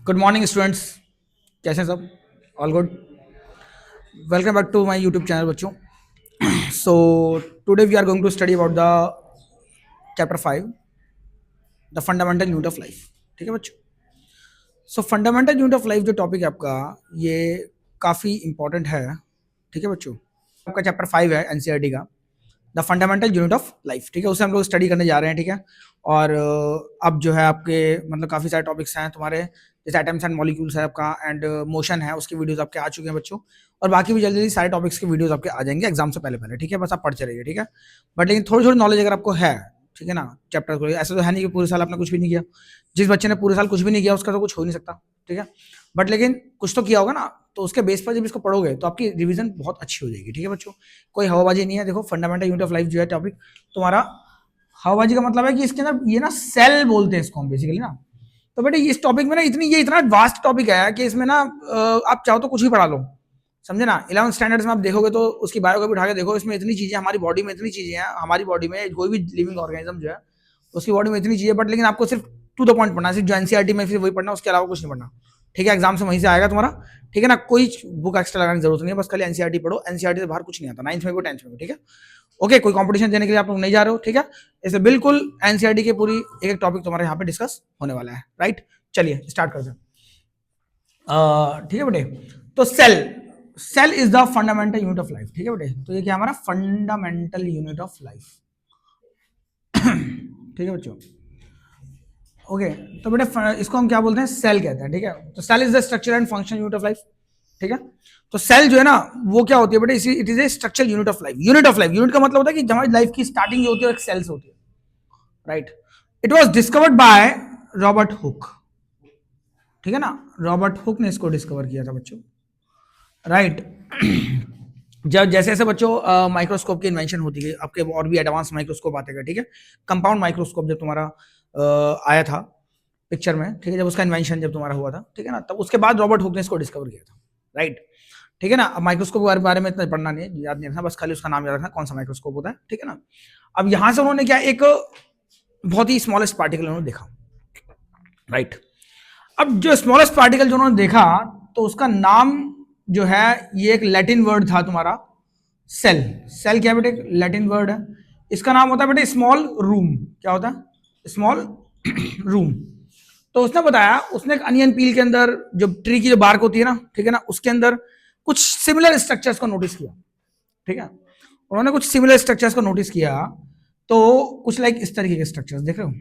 Good morning students, कैसे हैं सब? All good. Welcome back to my YouTube channel बच्चों। So today we are going to study about the chapter 5, the fundamental unit of life. ठीक है बच्चों। So fundamental unit of life जो topic है आपका, ये काफ़ी इंपॉर्टेंट है। ठीक है बच्चों, आपका चैप्टर 5 है एनसीईआरटी का, the fundamental unit of life. ठीक है, उसे हम लोग स्टडी करने जा रहे हैं। ठीक है, और अब जो है आपके मतलब काफ़ी सारे टॉपिक्स हैं तुम्हारे, जैसे एटम्स एंड मॉलिक्यूल्स है आपका, एंड मोशन है, उसके वीडियोस आपके आ चुके हैं बच्चों। और बाकी भी जल्दी जल्दी सारे टॉपिक्स के वीडियोस आपके आ जाएंगे एग्जाम से पहले पहले। ठीक है, बस आप पढ़ते रहिए। ठीक है, बट लेकिन थोड़ी थोड़ी नॉलेज अगर आपको है, ठीक है ना, चैप्टर को, ऐसा तो है नहीं कि पूरे साल आपने कुछ भी नहीं किया। जिस बच्चे ने पूरे साल कुछ भी नहीं किया उसका तो कुछ हो ही नहीं सकता। ठीक है, बट लेकिन कुछ तो किया होगा ना, तो उसके बेस पर जब इसको पढ़ोगे तो आपकी रिवीजन बहुत अच्छी हो जाएगी। ठीक है बच्चों, कोई हवाबाजी नहीं है। देखो, फंडामेंटल यूनिट ऑफ लाइफ जो है टॉपिक तुम्हारा, हवाबाजी का मतलब है कि इसके अंदर ये ना सेल बोलते हैं इसको हम बेसिकली ना। तो बेटे इस टॉपिक में ना ये इतना वास्ट टॉपिक है कि इसमें ना आप चाहो तो कुछ भी पढ़ा लो, समझे ना। 11th स्टैंडर्ड में आप देखोगे तो उसकी बायो को भी उठा के देखो, इसमें इतनी चीजें, हमारी बॉडी में इतनी चीजें हैं, हमारी बॉडी में कोई भी लिविंग ऑर्गेनिज्म जो है उसकी बॉडी में इतनी चीजें, बट लेकिन आपको सिर्फ टू द पॉइंट पढ़ना है, सिर्फ जो एनसीईआरटी में फिर वही पढ़ना, उसके अलावा कुछ नहीं पढ़ना। ठीक है, एग्जाम से वहीं से आएगा तुम्हारा। ठीक है ना, कोई बुक एक्स्ट्रा लगाने की जरूरत नहीं है, बस खाली एनसीईआरटी पढ़ो। एनसीईआरटी से बाहर कुछ नहीं आता, 9th में भी 10th में भी। ठीक है, ओके, कोई कंपटीशन देने के लिए आप लोग नहीं जा रहे हो। ठीक है, इसे बिल्कुल एनसीईआरटी की पूरी एक एक टॉपिक तुम्हारे यहाँ पे डिस्कस होने वाला है। राइट, चलिए स्टार्ट करते हैं। ठीक है बेटे, तो cell is the fundamental unit of life. ठीक है बेटे, तो ये क्या हमारा फंडामेंटल यूनिट ऑफ लाइफ। ठीक है बच्चों, ओके। तो बेटे इसको हम क्या बोलते हैं? सेल कहते हैं। ठीक है, तो cell is the structure and function unit of life. ठीक है, तो सेल जो है ना वो क्या होती है बेटे? It is a structural unit of life. Unit of life, unit का मतलब होता है कि हमारी लाइफ की स्टार्टिंग जो होती है एक सेल से होती है। Right, it was discovered by Robert Hooke. ठीक है ना, रॉबर्ट हुक ने इसको डिस्कवर किया था बच्चों। राइट, जब जैसे जैसे बच्चों माइक्रोस्कोप की इन्वेंशन होती है, आपके और भी एडवांस माइक्रोस्कोप आते हैं। ठीक है, कंपाउंड माइक्रोस्कोप जब तुम्हारा आया था पिक्चर में, ठीक है, जब उसका इन्वेंशन जब तुम्हारा हुआ था, ठीक है ना, तब उसके बाद रॉबर्ट हुक ने इसको डिस्कवर किया था। राइट, ठीक है ना। अब माइक्रोस्कोप के बारे में इतना पढ़ना नहीं है, याद नहीं रखना, बस खाली उसका नाम याद रखना, कौन सा माइक्रोस्कोप होता है। ठीक है ना, अब यहां से उन्होंने क्या, एक बहुत ही स्मॉलेस्ट पार्टिकल उन्होंने देखा। राइट, अब जो स्मॉलेस्ट पार्टिकल जो उन्होंने देखा, तो उसका नाम जो है, ये एक लैटिन वर्ड था तुम्हारा, सेल। सेल क्या बेटे? लैटिन वर्ड है। इसका नाम होता है बेटे स्मॉल रूम। क्या होता है? Small room. तो उसने बताया, उसने एक अनियन पील के अंदर, जो ट्री की जो बार्क होती है ना, ठीक है ना, उसके अंदर कुछ सिमिलर स्ट्रक्चर्स को नोटिस किया। ठीक है, उन्होंने कुछ सिमिलर स्ट्रक्चर्स को नोटिस किया, तो कुछ लाइक इस तरीके के स्ट्रक्चर्स देख रहे हो,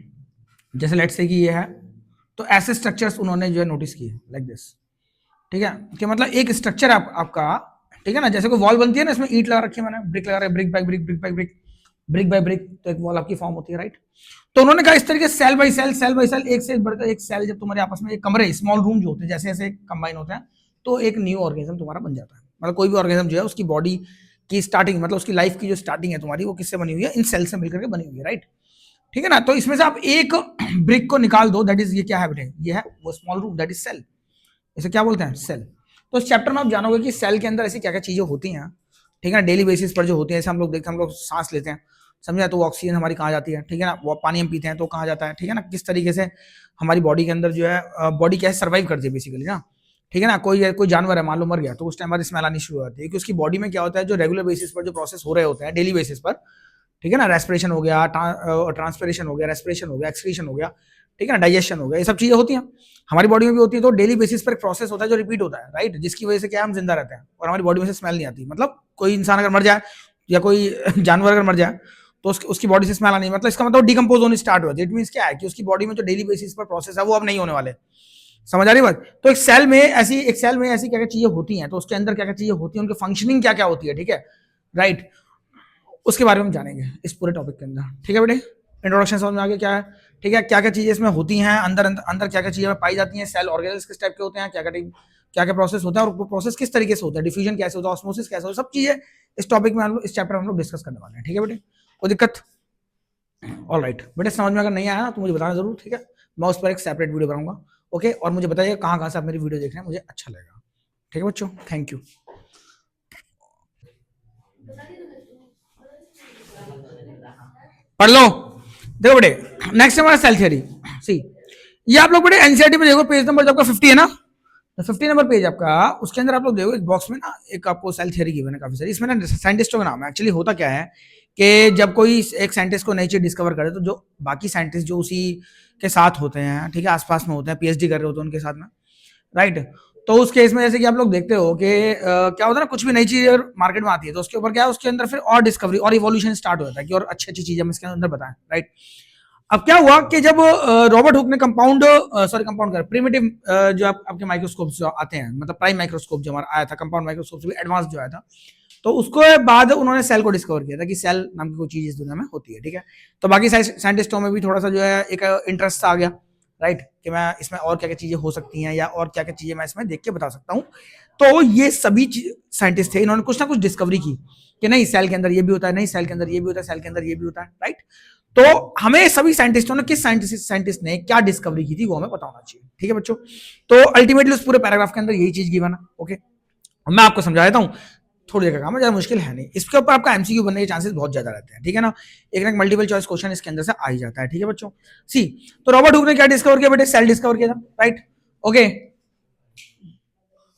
जैसे लेट्स से कि ये है, तो ऐसे स्ट्रक्चर्स उन्होंने जो है नोटिस किए लाइक दिस। ठीक है, कि मतलब एक स्ट्रक्चर आपका, ठीक है ना, जैसे कोई वॉल बनती है ना, इसमें ईंट लगा रखी है मैंने, ब्रिक लगा रहा है, brick by brick, brick by brick, brick by brick, तो एक वॉल आपकी फॉर्म होती है। राइट, तो उन्होंने कहा इस तरीके cell by cell, cell by cell, एक से बढ़कर एक सेल, जब तुम्हारे आपस में एक कमरे, स्मॉल रूम जो होते हैं, जैसे जैसे कंबाइन होते हैं, तो एक न्यू ऑर्गेनिज्म तुम्हारा बन जाता है। मतलब कोई भी ऑर्गेनिज्म जो है उसकी बॉडी की स्टार्टिंग, मतलब उसकी लाइफ की जो स्टार्टिंग है तुम्हारी, वो किससे बनी हुई है? इन सेल से मिलकर के बनी हुई है। राइट, ठीक है ना, तो इसमें से आप एक ब्रिक को निकाल दो, दैट इज, ये क्या है बेटे? ये है वो small room, that is cell. इसे क्या बोलते हैं? सेल। तो इस चैप्टर में आप जानोगे कि सेल के अंदर ऐसी क्या क्या चीजें होती हैं। ठीक है ना, डेली बेसिस पर जो होती है, जैसे हम लोग देखते हैं, हम लोग सांस लेते हैं, समझे, तो ऑक्सीजन हमारी कहाँ जाती है? ठीक है ना, वो पानी हम पीते हैं तो कहाँ जाता है? ठीक है ना, किस तरीके से हमारी बॉडी के अंदर जो है, बॉडी कैसे सर्वाइव करती है बेसिकली ना। ठीक है ना, कोई जानवर है मान लो मर गया, तो उस टाइम बाद स्मेल आनी शुरू हो जाती है, क्योंकि उसकी बॉडी में क्या होता है, जो रेगुलर बेसिस पर जो प्रोसेस हो रहे होते हैं डेली बेसिस पर, ठीक है ना, रेस्पिरेशन हो गया, ट्रांसपिरेशन हो गया, रेस्पिरेशन हो गया, एक्सक्रीशन हो गया, ठीक है ना, डाइजेशन हो गया, ये सब चीजें होती हैं, हमारी बॉडी में भी होती है। तो डेली बेसिस पर एक प्रोसेस होता है जो रिपीट होता है। राइट, जिसकी वजह से क्या, हम जिंदा रहते हैं और हमारी बॉडी में से स्मेल नहीं आती। मतलब कोई इंसान अगर मर जाए या कोई जानवर अगर मर जाए, तो उसकी बॉडी से स्मेल आनी, मतलब इसका मतलब डिकम्पोज होनी स्टार्ट हो जाती है। इट मींस क्या है कि उसकी बॉडी में जो डेली बेसिस पर प्रोसेस है वो अब नहीं होने वाले। समझ आ रही बात? तो एक सेल में ऐसी क्या क्या चीजें होती हैं, तो उसके अंदर क्या क्या चीजें होती हैं, उनकी फंक्शनिंग क्या क्या होती है। ठीक है, राइट, उसके बारे में हम जानेंगे इस पूरे टॉपिक के अंदर। ठीक है बेटे, इंट्रोडक्शन समझ में आ गया क्या है? ठीक है, क्या क्या चीजें इसमें होती हैं, अंदर अंदर क्या क्या चीजें पाई जाती हैं, सेल ऑर्गेनल्स किस टाइप के होते हैं, क्या क्या प्रोसेस होता है, और प्रोसेस किस तरीके से होता है, डिफ्यूजन कैसे होता है, ऑस्मोसिस कैसे होता है, सब चीजें इस टॉपिक में हम लोग, इस चैप्टर में हम लोग डिस्कस करने वाले हैं। ठीक है बेटे, कोई दिक्कत? ऑल राइट बेटे, समझ में अगर नहीं आया तो मुझे बताना जरूर। ठीक है, मैं उस पर एक सेपरेट वीडियो बनाऊंगा। ओके, और मुझे बताइए कहाँ कहाँ से आप मेरी वीडियो देख रहे हैं, मुझे अच्छा लगेगा। ठीक है बच्चों, थैंक यू। पढ़ लो। देखो बेटे, नेक्स्ट हमारा सेल थ्योरी। सी, ये आप लोग बड़े एनसीईआरटी में देखो, पेज नंबर आपका 50 है ना, तो 50 नंबर पेज आपका, उसके अंदर आप लोग देखो एक बॉक्स में ना एक आपको सेल थ्योरी गिवन है काफी सारी। इसमें ना साइंटिस्टों का नाम है। एक्चुअली होता क्या है कि जब कोई एक साइंटिस्ट को नई चीज डिस्कवर करे तो जो बाकी साइंटिस्ट जो उसी के साथ होते हैं, ठीक है, आसपास में होते हैं, पीएचडी कर रहे होते हैं उनके साथ में, राइट। तो उस केस में जैसे कि आप लोग देखते हो कि क्या होता है ना, कुछ भी नई चीज अगर मार्केट में आती है तो उसके ऊपर क्या है, उसके अंदर फिर और डिस्कवरी और इवोल्यूशन स्टार्ट हो जाता है कि और अच्छी अच्छी चीजें हम इसके अंदर बताएं, राइट। अब क्या हुआ कि जब रॉबर्ट हुक ने कंपाउंड कर प्रिमिटिव जो आपके माइक्रोस्कोप जो आते हैं, मतलब प्राइम माइक्रोस्कोप जो हमारा आया था, कंपाउंड माइक्रोस्कोप से भी एडवांस जो आया था, तो उसको बाद उन्होंने सेल को डिस्कवर किया था कि सेल नाम की कोई चीज इस दुनिया में होती है, ठीक है। तो बाकी साइंटिस्टों में भी थोड़ा सा जो है एक इंटरेस्ट आ गया, राइट, कि मैं इसमें और क्या क्या चीजें हो सकती हैं या और क्या क्या चीजें मैं इसमें देख के बता सकता हूँ। तो ये सभी साइंटिस्ट थे, इन्होंने कुछ ना कुछ डिस्कवरी की कि नहीं सेल के अंदर ये भी होता है, नहीं सेल के अंदर ये भी होता है, सेल के अंदर ये भी होता है, राइट। तो हमें सभी साइंटिस्टों ने किस साइंटिस्ट ने क्या डिस्कवरी की थी वो हमें पता होना चाहिए, ठीक है बच्चों। तो अल्टीमेटली उस पूरे पैराग्राफ के अंदर यही चीज गिवन है, ओके। मैं आपको समझा देता हूँ, थोड़ी देर का काम है, ज्यादा मुश्किल है नहीं। इसके ऊपर आपका एमसीक्यू बनने के चांसेस बहुत ज्यादा रहते हैं, ठीक है ना। एक ना मल्टीपल चॉइस क्वेश्चन इसके अंदर से आ ही जाता है, ठीक है बच्चों। सी, तो रॉबर्ट हुक ने क्या डिस्कवर किया बेटे, सेल डिस्कवर किया था, राइट, ओके।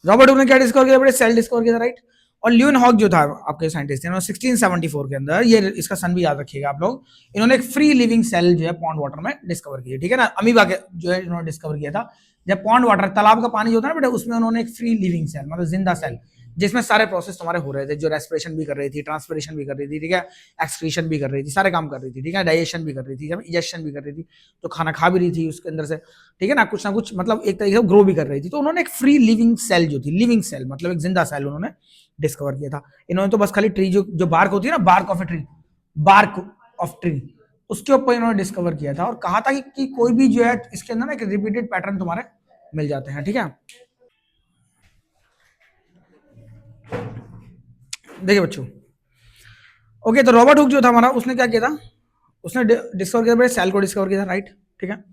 रॉबर्ट हुक ने क्या डिस्कवर किया बेटे, सेल डिस्कवर किया था, राइट। और ल्यून हॉक जो था आपके साइंटिस्ट थे, 1674 के अंदर, ये इसका सन भी याद रखिएगा आप लोग, इन्होंने एक फ्री लिविंग सेल जो है पॉन्ड वाटर में डिस्कवर किया, ठीक है ना। अमीबा के जो है इन्होंने डिस्कवर किया था, जब पॉन्ड वाटर तालाब का पानी जो होता है ना बेटा, उसमें उन्होंने एक फ्री लिविंग सेल मतलब जिंदा सेल, जिसमें सारे प्रोसेस तुम्हारे हो रहे थे, जो रेस्पिरेशन भी कर रही थी, ट्रांसपिरेशन भी कर रही थी, ठीक है, एक्सक्रीशन भी कर रही थी, सारे काम कर रही थी, ठीक है, डाइजेशन भी कर रही थी, जब इजेक्शन भी कर रही थी, तो खाना खा भी रही थी उसके अंदर से, ठीक है ना कुछ मतलब एक तरीके से ग्रो भी कर रही थी। तो उन्होंने एक फ्री लिविंग सेल जो थी, लिविंग सेल मतलब एक जिंदा सेल उन्होंने डिस्कवर किया था। इन्होंने तो बस खाली ट्री जो बार्क होती है ना, bark of a tree, bark of tree, उसके ऊपर इन्होंने डिस्कवर किया था और कहा था कि कोई भी जो है इसके अंदर ना एक रिपीटेड पैटर्न तुम्हारे मिल जाते हैं, ठीक है। देखिए बच्चों, ओके, तो रॉबर्ट हुक जो था हमारा, उसने क्या किया था, उसने डिस्कवर किया बेटा सेल को डिस्कवर किया था, राइट, ठीक है।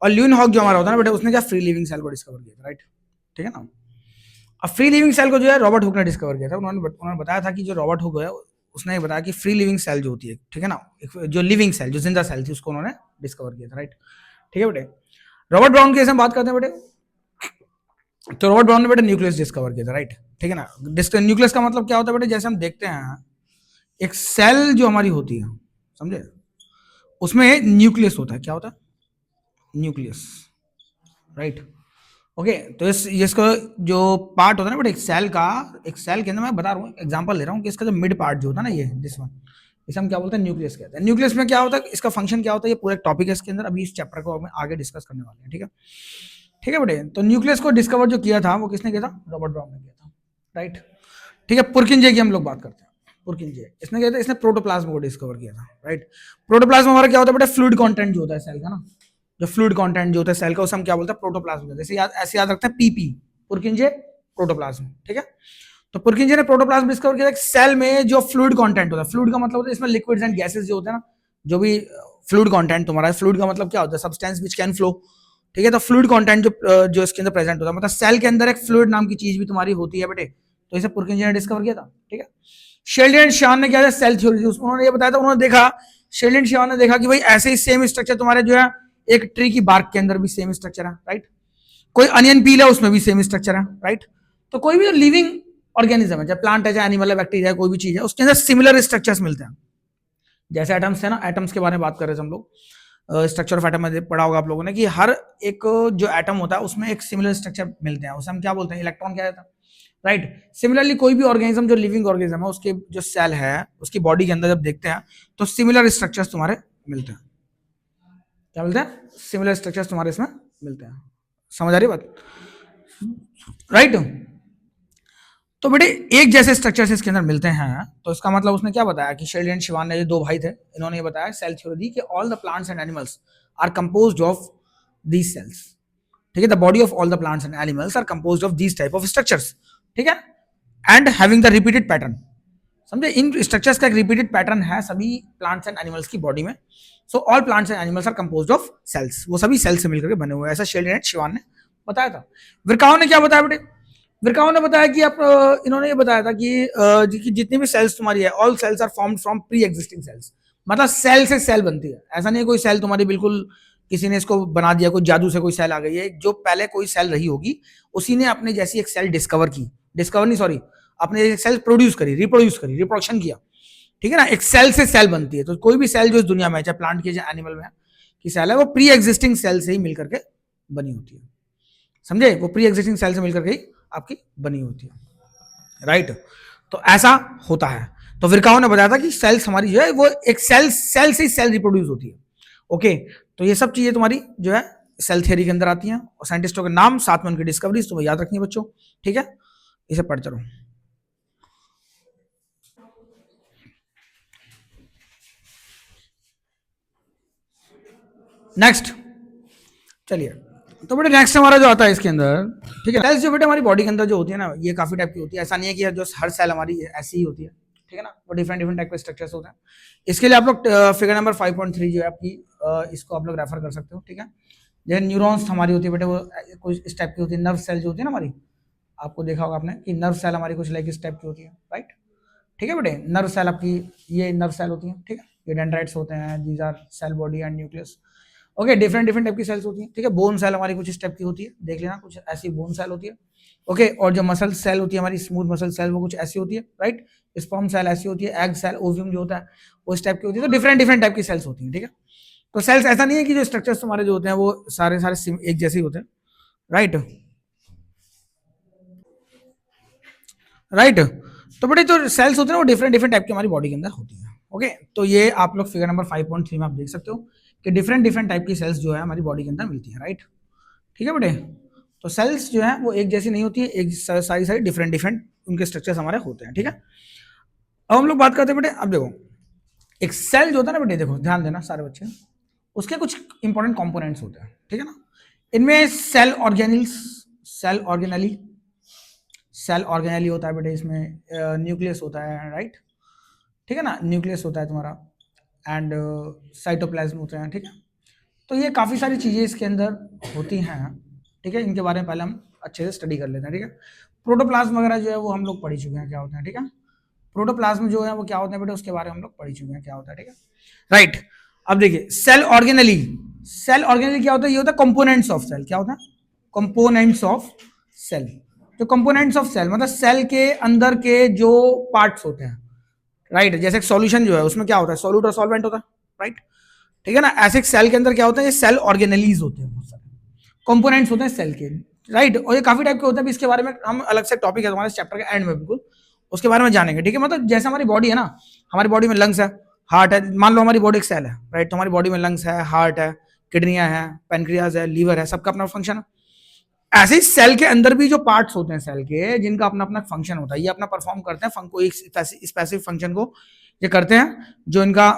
और ल्यून हॉक जो हमारा होता है ना बेटा, उसने क्या फ्री लिविंग सेल को डिस्कवर किया था, राइट, ठीक है ना। अब फ्री लिविंग सेल को जो है रॉबर्ट हुक ने डिस्कवर किया था। उन्होंने बताया था कि जो रॉबर्ट हुक है उसने बताया कि फ्री लिविंग सेल जो होती है, ठीक है ना, जो लिविंग सेल जो जिंदा सेल थी उसको उन्होंने डिस्कवर किया था, राइट, ठीक है बेटे। रॉबर्ट ब्राउन की हम बात करते हैं बेटे, तो रॉबर्ट ब्राउन ने बेटे न्यूक्लियस डिस्कवर किया था, राइट, ठीक है ना। न्यूक्लियस का मतलब क्या होता है बेटे, जैसे हम देखते हैं एक सेल जो हमारी होती है, समझे, उसमें न्यूक्लियस होता है, क्या होता है, न्यूक्लियस, राइट, ओके। तो इसका जो पार्ट होता है ना बेटा एक सेल के अंदर, मैं बता रहा हूँ एग्जांपल ले रहा हूँ कि इसका जो मिड पार्ट जो होता है ना, ये दिस वन, इसे हम क्या बोलते हैं, न्यूक्लियस कहते हैं। न्यूक्लियस में क्या होता है, इसका फंक्शन क्या होता है, ये पूरा टॉपिक है इसके अंदर, अभी इस चैप्टर को हम आगे डिस्कस करने वाले हैं, ठीक है, ठीक है बेटे। तो न्यूक्लियस को डिस्कवर जो किया था वो किसने किया था, रॉबर्ट ब्राउन ने किया था, राइट, ठीक है। पुरकिंजे की हम लोग बात करते हैं, पुरकिंजे इसने किया था, इसने प्रोटोप्लाज्म को डिस्कवर किया था, राइट। प्रोटोप्लाज्म हमारा क्या होता है बेटा, फ्लूइड कंटेंट जो होता है सेल का ना, जो फ्लूइड कंटेंट जो होता है सेल का, उसे हम क्या बोलते हैं, प्रोटोप्लाज्म। जैसे ऐसे याद रखते हैं पीपी, पुरकिंजे प्रोटोप्लाज्म, ठीक है। तो पुरकिंजे ने प्रोटोप्लाज्म डिस्कवर किया, सेल में जो फ्लूइड कंटेंट होता है, फ्लूइड का मतलब होता है इसमें लिक्विड्स एंड गैसेस जो होते हैं ना, जो भी फ्लूइड कंटेंट तुम्हारा है, फ्लूइड का मतलब क्या होता है, सब्सटेंस व्हिच कैन फ्लो, ठीक है। तो फ्लूइड कंटेंट जो इसके अंदर प्रेजेंट होता है, मतलब सेल के अंदर एक फ्लूइड नाम की चीज भी तुम्हारी होती है बेटे, तो इसे पुरकिंजे ने डिस्कवर किया था, ठीक है। शेल्डन एंड शान ने क्या है, सेल थ्योरी, उन्होंने ये बताया था, उन्होंने देखा, शेल्डन एंड शान ने देखा कि भाई ऐसे ही सेम स्ट्रक्चर तुम्हारे जो है एक ट्री की बार्क के अंदर भी सेम स्ट्रक्चर है, राइट। कोई अनियन पील है उसमें भी सेम स्ट्रक्चर है, राइट। तो कोई भी लिविंग ऑर्गेनिज्म है, चाहे प्लांट है, चाहे एनिमल है, बैक्टीरिया है, कोई भी चीज है, उसके अंदर सिमिलर स्ट्रक्चर्स मिलते हैं। जैसे एटम्स है ना, एटम्स के बारे में बात कर रहे थे हम लोग, स्ट्रक्चर ऑफ एटम में पढ़ा होगा आप लोगों ने कि हर एक जो एटम होता है उसमें एक सिमिलर स्ट्रक्चर मिलते हैं, उसे हम क्या बोलते हैं, इलेक्ट्रॉन क्या रहता है, राइट। सिमिलरली कोई भी ऑर्गेनिज्म जो लिविंग ऑर्गेनिज्म है, उसके जो सेल है उसकी बॉडी के अंदर जब देखते हैं तो सिमिलर स्ट्रक्चर्स तुम्हारे मिलते हैं, क्या मिलते हैं, सिमिलर स्ट्रक्चर्स तुम्हारे इसमें मिलते हैं। समझ आ रही बात, राइट। तो बेटे एक जैसे स्ट्रक्चर्स इसके अंदर मिलते हैं, तो इसका मतलब उसने क्या बताया कि शेल्डन एंड शिवान ने, जो दो भाई थे, इन्होंने ये बताया सेल थ्योरी कि all the plants and animals are composed of these cells, ठीक है। The body of all the plants and animals are composed of these type of structures, ठीक है, and having the repeated pattern, समझे। इन structures का एक repeated pattern है सभी प्लांट्स एंड एनिमल्स की बॉडी में। So all plants and animals are composed of cells, वो सभी सेल से मिलकर बने हुए हैं, ऐसा शेल्डन एंड शिवान ने बताया था। विरकाओ ने क्या बताया बेटे, विरकाओ ने बताया कि इन्होंने ये बताया था कि जितनी भी सेल्स तुम्हारी है, all cells are formed from pre existing cells, मतलब सेल से सेल बनती है, ऐसा नहीं कोई सेल तुम्हारी बिल्कुल किसी ने इसको बना दिया, कोई जादू से कोई सेल आ गई है, जो पहले कोई सेल रही होगी उसी ने अपने जैसी एक सेल डिस्कवर की, डिस्कवर नहीं सॉरी, अपने एक सेल प्रोड्यूस करी, रिप्रोडक्शन किया, ठीक है ना। एक सेल से सेल बनती है, तो कोई भी सेल जो इस दुनिया में, चाहे प्लांट की चाहे एनिमल में की सेल है, वो प्री एग्जिस्टिंग सेल से ही मिलकर के बनी होती है, समझे, वो प्री एग्जिस्टिंग सेल से मिलकर के ही आपकी बनी होती है, राइट। तो ऐसा होता है। तो विरकाओ ने बताया था कि सेल्स हमारी जो है वो एक सेल से ही सेल रिप्रोड्यूस होती है, ओके। तो ये सब चीजें तुम्हारी जो है सेल थियरी के अंदर आती हैं, और साइंटिस्टों के नाम साथ में उनकी डिस्कवरीज तुम्हें याद रखनी है बच्चों, ठीक है, इसे पढ़ते रहो। नेक्स्ट चलिए, तो बेटे नेक्स्ट हमारा जो आता है इसके अंदर, ठीक है, सेल्स जो बेटे हमारी बॉडी के अंदर जो होती है ना, ये काफी टाइप की होती है, ऐसा नहीं है कि जो हर सेल हमारी ऐसी ही होती है, ठीक है ना, वो डिफरेंट डिफरेंट टाइप के स्ट्रक्चर्स होते हैं। इसके लिए आप लोग फिगर नंबर 5.3 जो है आपकी, इसको आप लोग रेफर कर सकते हो, ठीक है। जैसे न्यूरॉन्स हमारी होती है बेटे, वो कुछ इस टाइप की होती है, नर्व सेल जो होती है ना हमारी, आपको देखा होगा आपने कि नर्व सेल हमारी कुछ लाइक इस टाइप की होती है, राइट, ठीक है बेटे। नर्व सेल आपकी ये नर्व सेल होती है, ठीक है, ये डेंड्राइट्स होते हैं, these are cell body and nucleus, okay, different different type की सेल्स होती हैं, ठीक है। बोन सेल हमारी कुछ इस टाइप की होती है, देख लेना, कुछ ऐसी बोन सेल होती है, ओके। और जो मसल सेल होती है हमारी, स्मूथ मसल सेल, वो कुछ ऐसी होती है, राइट। स्पर्म सेल ऐसी होती है, एग सेल, ओव्यूम जो होता है वो इस टाइप की होती है। तो डिफरेंट डिफरेंट टाइप की सेल्स होती हैं, ठीक है। तो सेल्स ऐसा नहीं है कि जो स्ट्रक्चर्स तुम्हारे जो होते हैं वो सारे सारे एक जैसे ही होते हैं, राइट, राइट। तो बेटे जो सेल्स होते हैं वो डिफरेंट डिफरेंट टाइप की हमारी बॉडी के अंदर होती है, ओके। तो ये आप लोग फिगर नंबर 5.3 में आप देख सकते हो कि डिफरेंट डिफरेंट टाइप की सेल्स जो है हमारी बॉडी के अंदर मिलती है, राइट, ठीक है बेटे। तो सेल्स जो है वो एक जैसी नहीं होती है, एक सारी सारी डिफरेंट डिफरेंट उनके स्ट्रक्चर्स हमारे होते हैं, ठीक है। अब हम लोग बात करते हैं बेटे, अब देखो एक सेल जो होता है ना बेटे, देखो ध्यान देना सारे बच्चे, उसके कुछ इंपॉर्टेंट कंपोनेंट्स होते हैं, ठीक है ना। इनमें cell organelles, cell organelle, cell organelle होता है बेटे, इसमें न्यूक्लियस होता है, राइट, ठीक है ना, न्यूक्लियस होता है तुम्हारा, एंड साइटोप्लाज्म होते हैं, ठीक है। तो ये काफ़ी सारी चीज़ें इसके अंदर होती हैं, ठीक है, इनके बारे में पहले हम अच्छे से स्टडी कर लेते हैं, ठीक है। प्रोटोप्लाज्म वगैरह जो है वो हम लोग पढ़ चुके हैं क्या होते हैं, ठीक है। प्रोटोप्लाज्म जो है वो क्या होते हैं बेटे, उसके बारे में हम लोग पढ़ चुके हैं क्या होता है, ठीक है, राइट। अब देखिए सेल ऑर्गेनली, सेल ऑर्गेनली क्या होता है, ये होता है कंपोनेंट्स ऑफ सेल, क्या होता है, कंपोनेंट्स ऑफ सेल। तो कंपोनेंट्स ऑफ सेल मतलब सेल के अंदर के जो पार्ट्स होते हैं, राइट, जैसे सॉल्यूशन जो है उसमें क्या होता है, सॉल्यूट और सॉल्वेंट होता है, राइट, ठीक है ना। ऐसे सेल के अंदर क्या होता है, ये सेल ऑर्गेनलीज होते हैं, बहुत सारे कंपोनेंट्स होते हैं सेल के, राइट। और ये काफी टाइप के होते हैं, इसके बारे में हम अलग से टॉपिक है हमारे चैप्टर के एंड में बिल्कुल उसके बारे में जानेंगे, ठीक है। मतलब जैसे हमारी बॉडी है ना, हमारी बॉडी में लंग्स है, हार्ट है, मान लो हमारी बॉडी एक सेल है, राइट, तो हमारी बॉडी में लंग्स है, हार्ट है, किडनियां हैं, पेनक्रियाज है, लीवर है, सबका अपना फंक्शन है। ऐसे ही सेल के अंदर भी जो पार्ट्स होते हैं सेल के, जिनका अपना अपना फंक्शन होता है, ये अपना परफॉर्म करते हैं, कोई स्पेसिफिक फंक्शन को ये करते हैं, जो इनका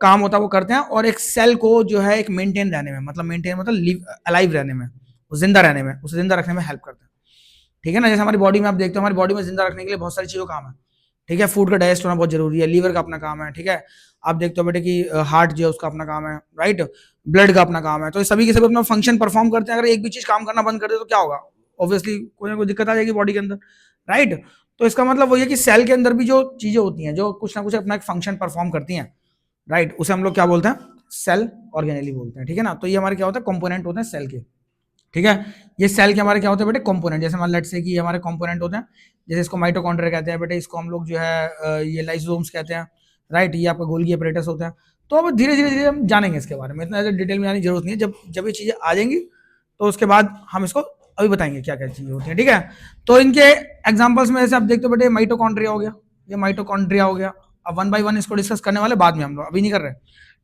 काम होता है वो करते हैं। और एक सेल को जो है एक मेंटेन रहने में, मतलब मेंटेन मतलब अलाइव रहने में, जिंदा रहने में, उसे जिंदा रखने में हेल्प करते हैं, ठीक है ना। जैसे हमारी बॉडी में आप देखते हो, हमारी बॉडी में जिंदा रखने के लिए बहुत सारी चीजों का काम है, ठीक है। फूड का डाइजेस्ट होना बहुत जरूरी है, लीवर का अपना काम है, ठीक है। आप देखते हो बेटे कि हार्ट जो है उसका अपना काम है, राइट, ब्लड का अपना काम है। तो सभी के सभी अपना फंक्शन परफॉर्म करते हैं। अगर एक भी चीज काम करना बंद कर दे तो क्या होगा, ऑब्वियसली कोई ना कोई दिक्कत आ जाएगी बॉडी के अंदर, राइट। तो इसका मतलब वही है कि सेल के अंदर भी जो चीजें होती हैं जो कुछ ना कुछ अपना एक फंक्शन परफॉर्म करती हैं, राइट, उसे हम लोग क्या बोलते हैं, सेल ऑर्गेनली बोलते हैं, ठीक है ना। तो ये हमारे क्या होता है, कंपोनेंट होते हैं सेल के, ठीक है। ये सेल के हमारे क्या होते हैं बेटे, कंपोनेंट। जैसे मान लेट से कि हमारे कंपोनेंट होते हैं, जैसे इसको माइटोकॉन्ड्रिया कहते हैं बेटे, इसको हम लोग जो है ये लाइसोसोम्स कहते हैं, राइट, ये आपका गोल्गी अपरेटस होता है। तो अब धीरे धीरे धीरे हम जानेंगे इसके बारे में, इतना डिटेल में जाने की जरूरत नहीं है। जब जब ये चीजें आ जाएंगी तो उसके बाद हम इसको अभी बताएंगे क्या क्या चीजें होती हैं, ठीक है। तो इनके एग्जांपल्स में जैसे आप देखते हो बेटे, माइटोकॉन्ड्रिया हो गया, ये माइटोकॉन्ड्रिया हो गया। अब वन बाय वन इसको डिस्कस करने वाले बाद में, हम लोग अभी नहीं कर रहे,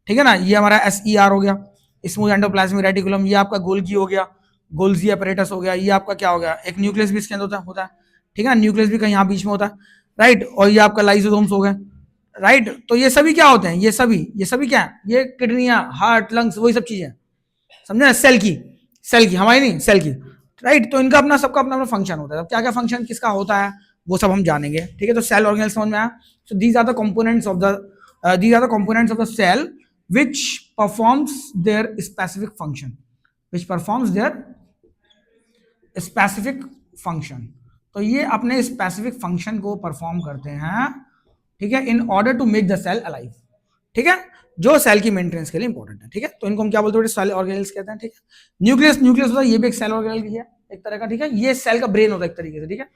ठीक है ना। ये हमारा SER हो गया, स्मूथ एंडोप्लाज्मिक रेटिकुलम, ये आपका गोल्गी हो गया, गोल्जी अपरेटस हो गया, ये आपका क्या हो गया, एक न्यूक्लियस भी इसके अंदर होता है, ठीक है, न्यूक्लियस भी कहीं यहाँ बीच में होता है, राइट। और ये आपका लाइसोसोम्स हो गए, राइट। तो ये सभी क्या होते हैं, ये सभी क्या है, ये किडनियां, हार्ट, लंग्स, वही सब चीजें, समझे ना, सेल की हमारी नहीं, सेल की, राइट। तो इनका अपना सबका अपना अपना फंक्शन होता है। क्या क्या फंक्शन किसका होता है वो सब हम जानेंगे, ठीक है। तो सेल ऑर्गेनल समझ में आया। So these are the components of the cell which performs their specific function, तो ये अपने स्पेसिफिक फंक्शन को परफॉर्म करते हैं, ठीक है, in order to make the cell alive, ठीक है, जो सेल की मेंटेनेंस के लिए इंपॉर्टेंट है। ठीक है, तो इनको हम क्या बोलते हैं, सेल ऑर्गेनेल्स कहते हैं। ठीक है, न्यूक्लियस, न्यूक्लियस होता है, ये भी एक सेल ऑर्गेनेल ही है एक तरह का। ठीक है, ये सेल का ब्रेन होता है एक तरीके से। ठीक है,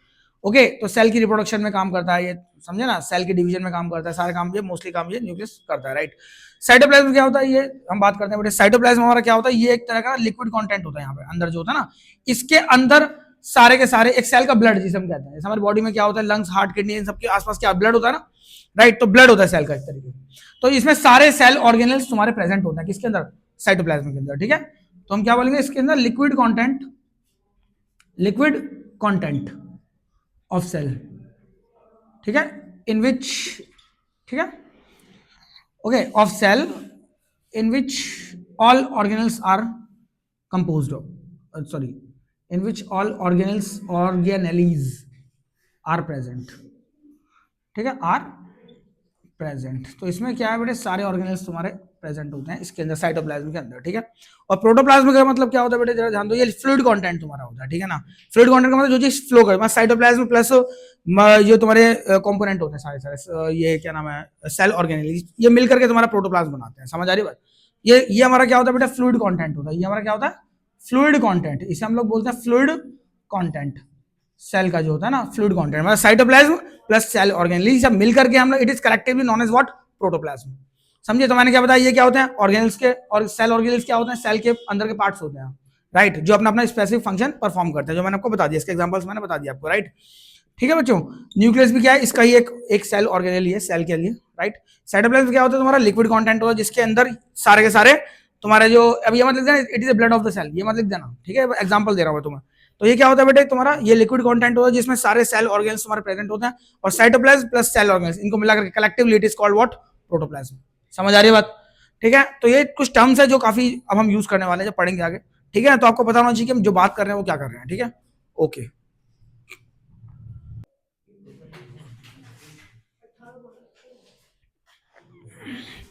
ओके, तो सेल की रिप्रोडक्शन में काम करता है ये, समझे ना, सेल के डिवीजन में काम करता है, सारे काम ये मोस्टली काम ये न्यूक्लियस करता है, राइट। साइटोप्लाज्म क्या होता है, ये हम बात करते हैं बेटे। साइटोप्लाज्म हमारा क्या होता है, ये एक तरह का लिक्विड कंटेंट होता है यहाँ पे अंदर जो होता है ना, इसके अंदर सारे के सारे एक सेल का ब्लड जिसे हम कहते हैं, जैसे हमारी बॉडी में क्या होता है, लंग्स, हार्ट, किडनी, इन सबके आसपास क्या ब्लड होता है ना, राइट, तो ब्लड होता है सेल का इस तरीके से। तो इसमें सारे सेल ऑर्गेनल्स तुम्हारे प्रेजेंट होते हैं किसके अंदर, साइटोप्लाज्म के अंदर। ठीक है, तो हम क्या बोलेंगे इसके अंदर, liquid content, liquid content of cell. ठीक है, इन विच, ठीक है, okay, of cell in which all organelles are composed of, sorry, in which all organelles, organelles are present. ठीक है, आर प्रेजेंट, तो इसमें क्या है बेटे, सारे ऑर्गेनल्स तुम्हारे प्रेजेंट होते हैं इसके अंदर, साइटोप्लाज्म के अंदर। ठीक है, और प्रोटोप्लाज्म का मतलब क्या होता है बेटे, जरा ध्यान दो, ये फ्लूइड कंटेंट तुम्हारा होता है। ठीक है ना, फ्लूइड कंटेंट का मतलब जो चीज फ्लो करे, साइटोप्लाज्म प्लस जो तुम्हारे कंपोनेंट होते हैं सारे सारे, ये क्या नाम है, सेल ऑर्गेनेल, ये मिलकर के तुम्हारा प्रोटोप्लाज्म बनाते हैं। समझ आ रही बात, ये हमारा क्या होता है बेटा, फ्लूइड कंटेंट होता है। ये हमारा क्या होता है, फ्लूइड कंटेंट, इसे हम लोग बोलते हैं फ्लूइड कंटेंट, सेल का जो होता है ना फ्लूइड कंटेंट, मतलब साइटोप्लाज्म प्लस सेल ऑर्गेनेल सब मिलकर के हम लोग, it is collectively known as what, protoplasm. समझे, तो मैंने क्या बताया, ये क्या होते हैं ऑर्गेनल्स के, और सेल ऑर्गेनल्स क्या होते हैं, सेल के अंदर के पार्ट्स होते हैं, राइट, जो अपना अपना स्पेसिफिक फंक्शन परफॉर्म करते हैं, जो मैंने आपको बता दिया, इसके एग्जांपल्स मैंने बता दिया आपको, राइट। ठीक है बच्चों, न्यूक्लियस भी क्या है, इसका ही एक सेल ऑर्गेनेल ही है सेल के लिए, राइट। साइटोप्लाज्म क्या होता है, तुम्हारा लिक्विड कंटेंट होता है जिसके अंदर सारे के सारे तुम्हारे जो, अब ये मत लिख देना it is the blood of the cell, ये मत लिख देना, ठीक है, एग्जांपल दे रहा हूं तुम्हें। तो ये क्या होता है बेटे तुम्हारा, ये लिक्विड कंटेंट होता है जिसमें सारे सेल ऑर्गेन्स तुम्हारे प्रेजेंट होते हैं, और साइटोप्लाज्म प्लस सेल ऑर्गेन्स इनको मिलाकर collectively it is called what, protoplasm. समझ आ रही है बात, ठीक है। तो ये कुछ टर्म्स है जो काफी अब हम यूज करने वाले हैं, जब पढ़ेंगे आगे, ठीक है। तो आपको पता होना चाहिए कि हम जो बात कर रहे हैं वो क्या कर रहे हैं, ठीक है, ओके।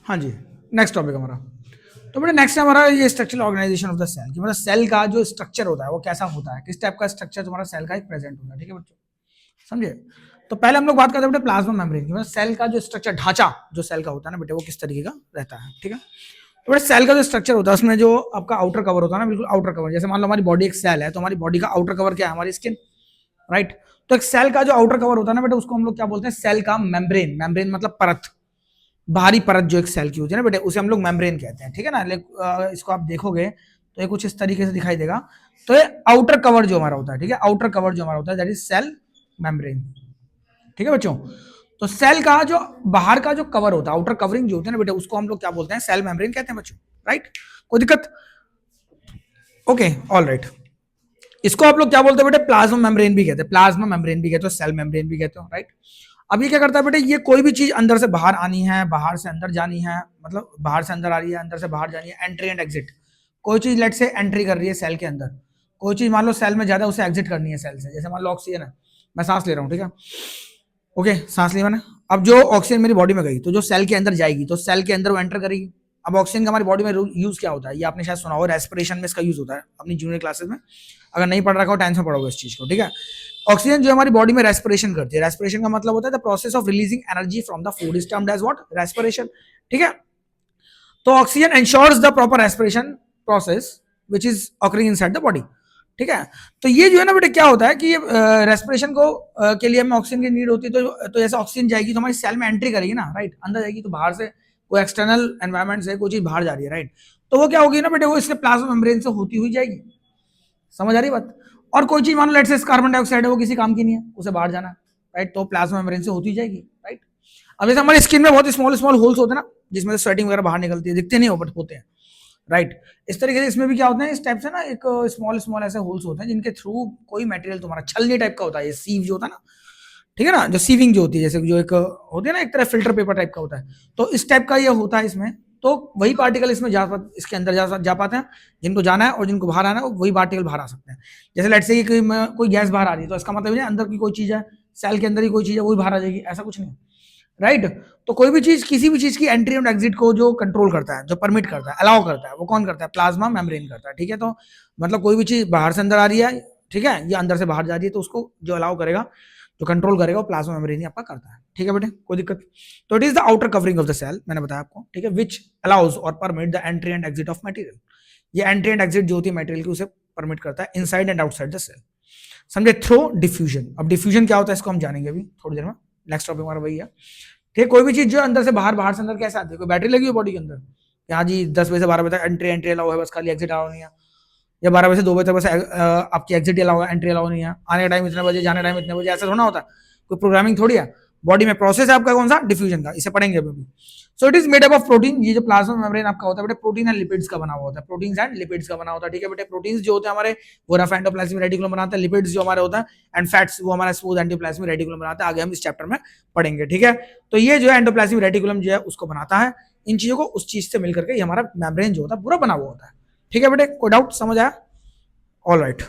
हाँ जी, नेक्स्ट टॉपिक हमारा, तो बेटा नेक्स्ट हमारा ये structural organisation of the cell, कि मतलब सेल का जो स्ट्रक्चर होता है वो कैसा होता है, किस टाइप का स्ट्रक्चर तुम्हारा सेल का एक प्रेजेंट होता है, ठीक है बच्चों, समझे। तो पहले हम लोग बात करते हैं बेटे प्लाज्मा मेम्ब्रेन की, मतलब सेल का जो स्ट्रक्चर, ढांचा जो सेल का होता है ना बेटे, वो किस तरीके का रहता है, ठीक है। तो बेटे सेल का जो स्ट्रक्चर होता है उसमें जो आपका आउटर कवर होता है ना, बिल्कुल आउटर कवर, जैसे मान लो हमारी बॉडी एक सेल है, तो हमारी बॉडी का आउटर कवर क्या है, हमारी स्किन, राइट। तो एक सेल का जो आउटर कवर होता है ना बेटे, उसको हम लोग क्या बोलते हैं, सेल का मेम्ब्रेन, मेम्ब्रेन मतलब परत, बाहरी परत जो एक सेल की होती है ना बेटे, उसे हम लोग मेम्ब्रेन कहते हैं, ठीक है ना। इसको आप देखोगे तो ये कुछ इस तरीके से दिखाई देगा। तो ये आउटर कवर जो हमारा होता है, ठीक है, आउटर कवर जो हमारा होता है दैट इज सेल मेम्ब्रेन, ठीक है बच्चों। तो सेल का जो बाहर का जो कवर होता है, आउटर कवरिंग जो होती है ना बेटे, उसको हम लोग क्या बोलते हैं, सेल मेम्ब्रेन कहते हैं बच्चों, राइट। कोई दिक्कत, ओके, ऑल राइट। इसको आप लोग क्या बोलते हैं बेटे, प्लाज्मा मेम्ब्रेन भी कहते हैं, प्लाज्मा मेम्ब्रेन भी कहते हो, सेल मेम्ब्रेन भी कहते हो, राइट। अब ये क्या करता है बेटे, ये कोई भी चीज अंदर से बाहर आनी है, बाहर से अंदर जानी है, मतलब बाहर से अंदर आ रही है, अंदर से बाहर जानी है, एंट्री एंड एग्जिट। कोई चीज लेट से एंट्री कर रही है सेल के अंदर, कोई चीज मान लो सेल में ज्यादा, उसे एग्जिट करनी है सेल से, जैसे मान लो ऑक्सीजन है, मैं सांस ले रहा हूँ, ठीक है, ओके, सांस लिया मैंने, अब जो ऑक्सीजन मेरी बॉडी में गई तो जो सेल के अंदर जाएगी, तो सेल के अंदर वो एंटर करेगी। अब ऑक्सीजन का हमारी बॉडी में यूज क्या होता है, ये आपने शायद सुना हो, रेस्पिरेशन में इसका यूज होता है अपनी जूनियर क्लासेस में, अगर नहीं पढ़ रखा हो टेंथ में पढ़ोगे इस चीज को, ठीक है। ऑक्सीजन जो हमारी बॉडी में रेस्पिरेशन करती है, रेस्पिरेशन का मतलब होता है the process of releasing energy from the food is termed as what, respiration, ठीक है। तो oxygen ensures the proper respiration process which is occurring inside the body, ठीक है। तो ये जो है ना बेटे क्या होता है कि रेस्पिरेशन को के लिए हमें ऑक्सीजन की नीड होती है, तो जैसे ऑक्सीजन जाएगी तो हमारी सेल में एंट्री करेगी ना, राइट, अंदर जाएगी, तो बाहर से कोई एक्सटर्नल एनवायरनमेंट से कोई चीज बाहर जा रही है, राइट, तो वो क्या होगी ना बेटे, वो इसके प्लाज्मा मेम्ब्रेन से होती हुई जाएगी। समझ आ रही बात। और कोई चीज मान लो लेट्स से कार्बन डाइऑक्साइड है, वो किसी काम की नहीं है, उसे बाहर जाना है, राइट, तो प्लाज्मा मेम्ब्रेन से होती जाएगी, राइट। अब जैसे हमारी स्किन में बहुत स्मॉल स्मॉल होल्स होते हैं ना, जिसमें से स्वेटिंग वगैरह बाहर निकलती है, दिखते नहीं हो बट होते हैं, राइट। इस तरीके से इसमें भी क्या होता है, इस टाइप से ना एक स्मॉल स्मॉल ऐसे होल्स होते हैं जिनके थ्रू कोई मटेरियल तुम्हारा छलनी टाइप का होता है, ये सीव जो होता है ना, ठीक है ना, जो सीविंग जो होती है, जैसे जो एक होती है ना एक तरह फिल्टर पेपर टाइप का होता है, तो इस टाइप का ये होता है इसमें, तो वही पार्टिकल इसमें इसके अंदर जा पाते हैं, जिनको जाना है, और जिनको बाहर आना है वही पार्टिकल बाहर आ सकते हैं। जैसे लेट से कोई गैस बाहर आ रही है, तो इसका मतलब है अंदर की कोई चीज है, सेल के अंदर ही कोई चीज है, वही बाहर आ जाएगी, ऐसा कुछ नहीं, राइट। तो कोई भी चीज, किसी भी चीज की एंट्री एंड एग्जिट को जो कंट्रोल करता है, जो परमिट करता है, अलाउ करता है, वो कौन करता है, प्लाज्मा मेम्ब्रेन करता है, ठीक है। तो मतलब कोई भी चीज बाहर से अंदर आ रही है, ठीक है, या अंदर से बाहर जा रही है, तो उसको जो अलाउ करेगा जो कंट्रोल करेगा वो प्लाज्मा मेम्ब्रेन ही आपका करता है, ठीक है बेटे, कोई दिक्कत। तो it is the outer covering of the cell, मैंने बताया आपको, ठीक है, विच अलाउज और permit the entry and exit of material. ये एंट्री एंड एग्जिट जो होती है मटेरियल की उसे परमिट करता है inside and outside the cell, समझे, थ्रू डिफ्यूजन। अब डिफ्यूजन क्या होता है इसको हम जानेंगे अभी थोड़ी देर में, नेक्स्ट टॉपिक हमारा वही है, ठीक है। कोई भी चीज जो अंदर से बाहर, बाहर से अंदर कैसे आती है, कोई बैटरी लगी हुई बॉडी के अंदर, यहाँ जी 10 बजे से 12 बजे तक एंट्री एंट्री अलाउ है बस, खाली एग्जिट अलाउ नहीं है, या 12 बजे से 2 बजे तक बस आपकी एग्जिट अलाउ है, एंट्री अलाउ नहीं है, आने का टाइम इतने बजे, जाने टाइम इतने बजे, ऐसा थोड़ा होता है, कोई प्रोग्रामिंग थोड़ी है। बॉडी में प्रोसेस है आपका कौन सा, डिफ्यूजन का, इसे पढ़ेंगे अभी। So it is made up of protein, ये जो प्लाज्मा मेम्ब्रेन आपका होता है बेटे प्रोटीन एंड लिपिड्स का बना हुआ होता है, प्रोटीन्स एंड लिपिड्स का बना होता है, ठीक है बेटे। प्रोटीन्स जो होते हैं हमारे वो रफ एंडोप्लाज्मिक रेटिकुलम बनाते हैं, लिपिड्स जो हमारे होता है एंड फैट्स वो हमारा स्मूथ एंडोप्लाज्मिक रेटिकुलम बनाता है, आगे हम इस चैप्टर में पढ़ेंगे, ठीक है। तो ये जो है एंडोप्लाज्मिक रेटिकुलम जो है उसको बनाता है, इन चीजों को उस चीज से मिलकर के हमारा मेम्ब्रेन जो होता है पूरा बना हुआ होता है, ठीक है बेटे, कोई डाउट, समझ आया, ऑल राइट।